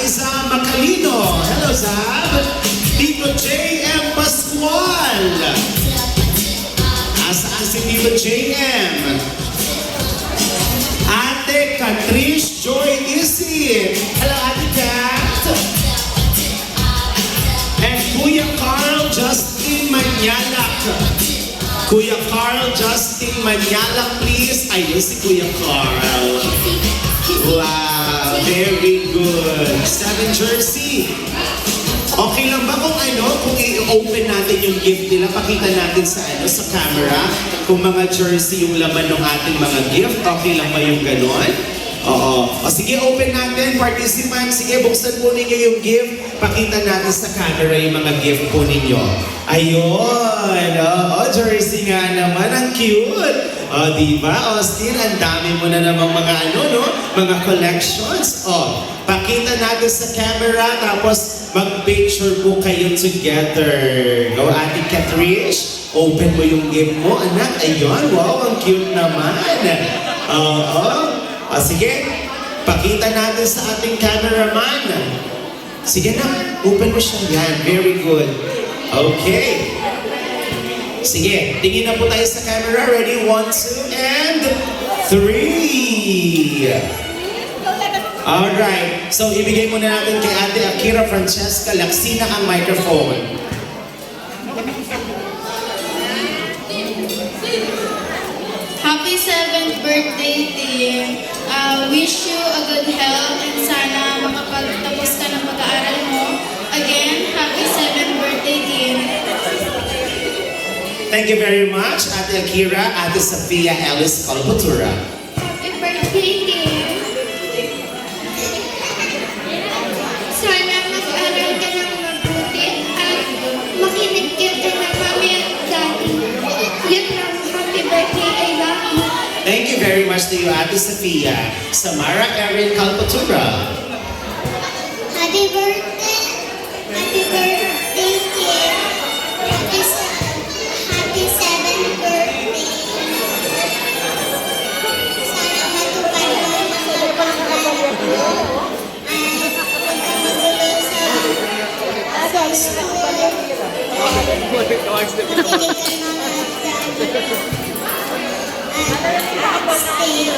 Liza Macalino. Hello, Zab. Tito J.M. Pascual. Asaan si Tito J.M.? Ate Catrice Joy Isi. Hello, Ate Kat. And Kuya Carl Justin Manyalak. Kuya Carl Justin Manyalak, please. Ayun si Kuya Carl. Wow, very good. 7 jersey. Okay lang ba kung kung i-open natin yung gift nila, pakita natin sa sa camera, kung mga jersey yung laman ng ating mga gift, okay lang ba yung ganon? Oo. O sige, open natin, participants. Sige, buksan po ninyo yung gift. Pakita natin sa camera yung mga gift po ninyo. Ayun. Jersey nga naman. Ang cute. Diba? Austin, ang dami mo na namang mga mga collections. Pakita natin sa camera, tapos mag-picture po kayo together. Go, Ate Catrice. Open mo yung gift mo, anak. Ayun. Wow, ang cute naman. Sige, pakita natin sa ating cameraman. Sige na, open mo siya. Yan, very good. Okay. Sige, tingin na po tayo sa camera. Ready? 1, 2, and 3. Alright. So, ibigay muna natin kay Ate Akira Francesca Laksina ang microphone. Happy 7th birthday, Tim. Wish you a good health and sana makapagtapos ka ng pag-aaral mo. Again, happy 7th birthday, Tim. Thank you very much, Ate Akira, Ate Sofia Ellis Calpatura. Happy birthday, Tim. Sana mag-aral ka ng mabuti at makinig ka ng mami at daddy. Yun lang, happy birthday, I love you. Thank you very much to you, Ate Sofia. Samara Erin Calpatura. Happy birthday. Happy birthday, Kim. Happy 7th birthday. Sana matupad mo ang mga pangarap mo. At magkamagulo sa school. Makinig ka mga daddy. At stay.